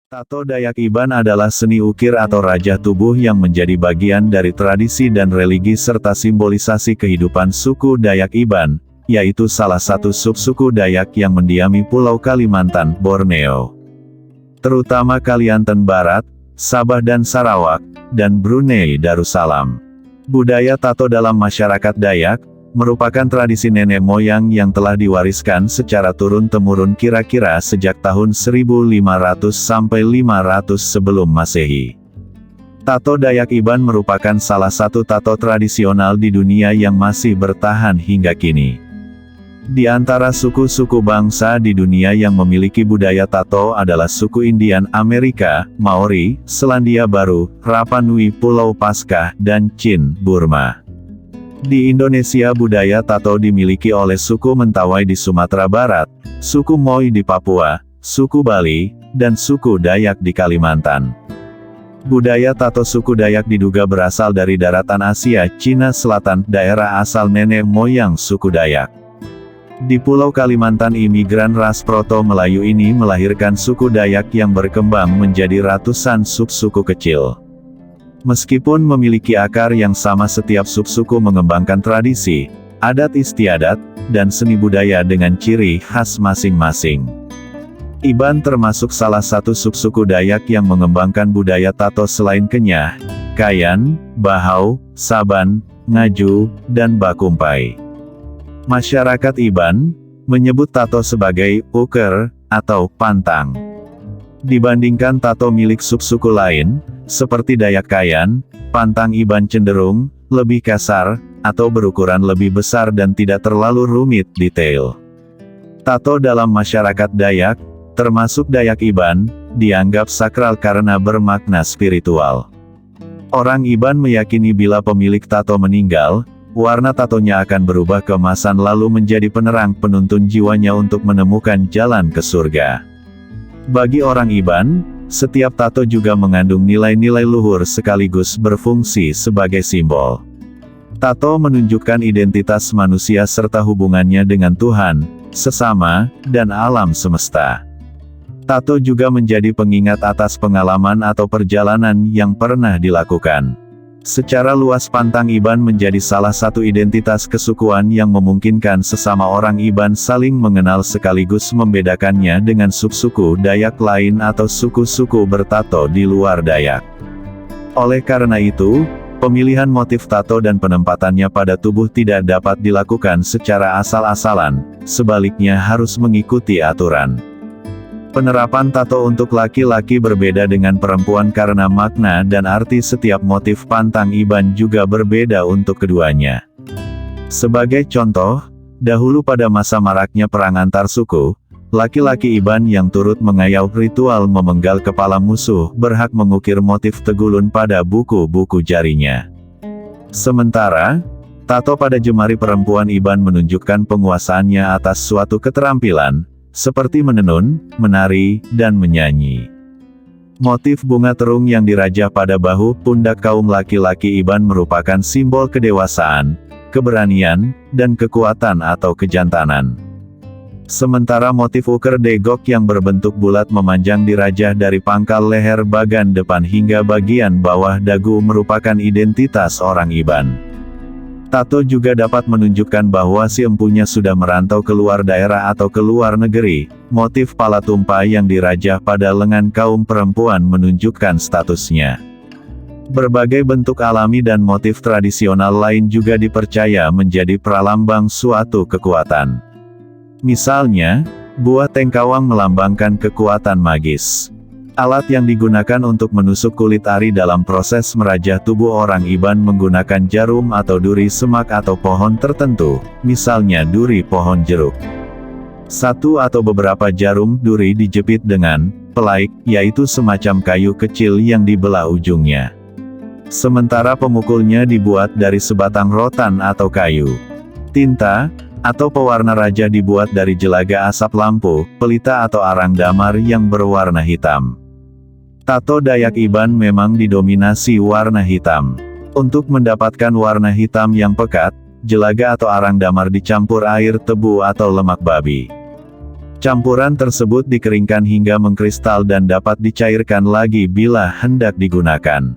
Tato Dayak Iban adalah seni ukir atau rajah tubuh yang menjadi bagian dari tradisi dan religi serta simbolisasi kehidupan suku Dayak Iban, yaitu salah satu subsuku Dayak yang mendiami Pulau Kalimantan, Borneo. Terutama Kalimantan Barat, Sabah dan Sarawak, dan Brunei Darussalam. Budaya tato dalam masyarakat Dayak merupakan tradisi nenek moyang yang telah diwariskan secara turun-temurun kira-kira sejak tahun 1500 sampai 500 sebelum Masehi. Tato Dayak Iban merupakan salah satu tato tradisional di dunia yang masih bertahan hingga kini. Di antara suku-suku bangsa di dunia yang memiliki budaya tato adalah suku Indian Amerika, Maori, Selandia Baru, Rapa Nui Pulau Paskah, dan Chin, Burma. Di Indonesia budaya tato dimiliki oleh suku Mentawai di Sumatera Barat, suku Moi di Papua, suku Bali, dan suku Dayak di Kalimantan. Budaya tato suku Dayak diduga berasal dari daratan Asia, Cina Selatan, daerah asal nenek moyang suku Dayak. Di Pulau Kalimantan imigran ras Proto Melayu ini melahirkan suku Dayak yang berkembang menjadi ratusan subsuku kecil. Meskipun memiliki akar yang sama, setiap subsuku mengembangkan tradisi, adat istiadat, dan seni budaya dengan ciri khas masing-masing. Iban termasuk salah satu subsuku Dayak yang mengembangkan budaya tato selain Kenyah, Kayan, Bahau, Saban, Ngaju, dan Bakumpai. Masyarakat Iban menyebut tato sebagai uker atau pantang. Dibandingkan tato milik subsuku lain, seperti Dayak Kayan, pantang Iban cenderung lebih kasar, atau berukuran lebih besar dan tidak terlalu rumit detail. Tato dalam masyarakat Dayak, termasuk Dayak Iban, dianggap sakral karena bermakna spiritual. Orang Iban meyakini bila pemilik tato meninggal, warna tatonya akan berubah keemasan lalu menjadi penerang penuntun jiwanya untuk menemukan jalan ke surga. Bagi orang Iban, setiap tato juga mengandung nilai-nilai luhur sekaligus berfungsi sebagai simbol. Tato menunjukkan identitas manusia serta hubungannya dengan Tuhan, sesama, dan alam semesta. Tato juga menjadi pengingat atas pengalaman atau perjalanan yang pernah dilakukan. Secara luas pantang Iban menjadi salah satu identitas kesukuan yang memungkinkan sesama orang Iban saling mengenal sekaligus membedakannya dengan subsuku Dayak lain atau suku-suku bertato di luar Dayak. Oleh karena itu, pemilihan motif tato dan penempatannya pada tubuh tidak dapat dilakukan secara asal-asalan, sebaliknya harus mengikuti aturan. Penerapan tato untuk laki-laki berbeda dengan perempuan karena makna dan arti setiap motif pantang Iban juga berbeda untuk keduanya. Sebagai contoh, dahulu pada masa maraknya perang antar suku, laki-laki Iban yang turut mengayau ritual memenggal kepala musuh berhak mengukir motif tegulun pada buku-buku jarinya. Sementara, tato pada jemari perempuan Iban menunjukkan penguasaannya atas suatu keterampilan, seperti menenun, menari, dan menyanyi. Motif bunga terung yang dirajah pada bahu pundak kaum laki-laki Iban merupakan simbol kedewasaan, keberanian, dan kekuatan atau kejantanan. Sementara motif uker degok yang berbentuk bulat memanjang dirajah dari pangkal leher bagian depan hingga bagian bawah dagu merupakan identitas orang Iban. Tato juga dapat menunjukkan bahwa si empunya sudah merantau keluar daerah atau keluar negeri. Motif pala tumpah yang dirajah pada lengan kaum perempuan menunjukkan statusnya. Berbagai bentuk alami dan motif tradisional lain juga dipercaya menjadi pralambang suatu kekuatan. Misalnya, buah tengkawang melambangkan kekuatan magis. Alat yang digunakan untuk menusuk kulit ari dalam proses merajah tubuh orang Iban menggunakan jarum atau duri semak atau pohon tertentu, misalnya duri pohon jeruk. Satu atau beberapa jarum duri dijepit dengan pelaik, yaitu semacam kayu kecil yang dibelah ujungnya. Sementara pemukulnya dibuat dari sebatang rotan atau kayu. Tinta atau pewarna rajah dibuat dari jelaga asap lampu, pelita atau arang damar yang berwarna hitam. Tato Dayak Iban memang didominasi warna hitam. Untuk mendapatkan warna hitam yang pekat, jelaga atau arang damar dicampur air tebu atau lemak babi. Campuran tersebut dikeringkan hingga mengkristal dan dapat dicairkan lagi bila hendak digunakan.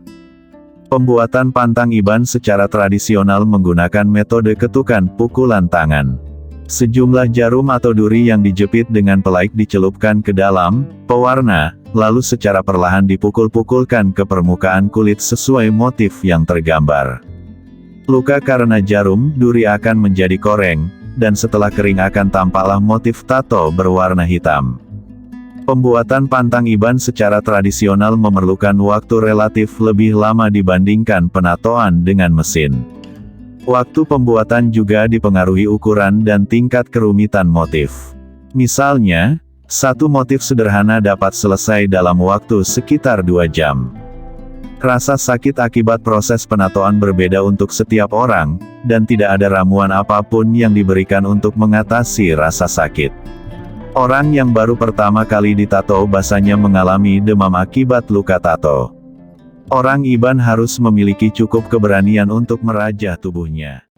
Pembuatan pantang iban secara tradisional menggunakan metode ketukan pukulan tangan. Sejumlah jarum atau duri yang dijepit dengan pelaik dicelupkan ke dalam pewarna, lalu secara perlahan dipukul-pukulkan ke permukaan kulit sesuai motif yang tergambar. Luka karena jarum, duri akan menjadi koreng, dan setelah kering akan tampaklah motif tato berwarna hitam. Pembuatan pantang iban secara tradisional memerlukan waktu relatif lebih lama dibandingkan penatoan dengan mesin. Waktu pembuatan juga dipengaruhi ukuran dan tingkat kerumitan motif. Misalnya, satu motif sederhana dapat selesai dalam waktu sekitar 2 jam. Rasa sakit akibat proses penatoan berbeda untuk setiap orang, dan tidak ada ramuan apapun yang diberikan untuk mengatasi rasa sakit. Orang yang baru pertama kali ditato biasanya mengalami demam akibat luka tato. Orang iban harus memiliki cukup keberanian untuk merajah tubuhnya.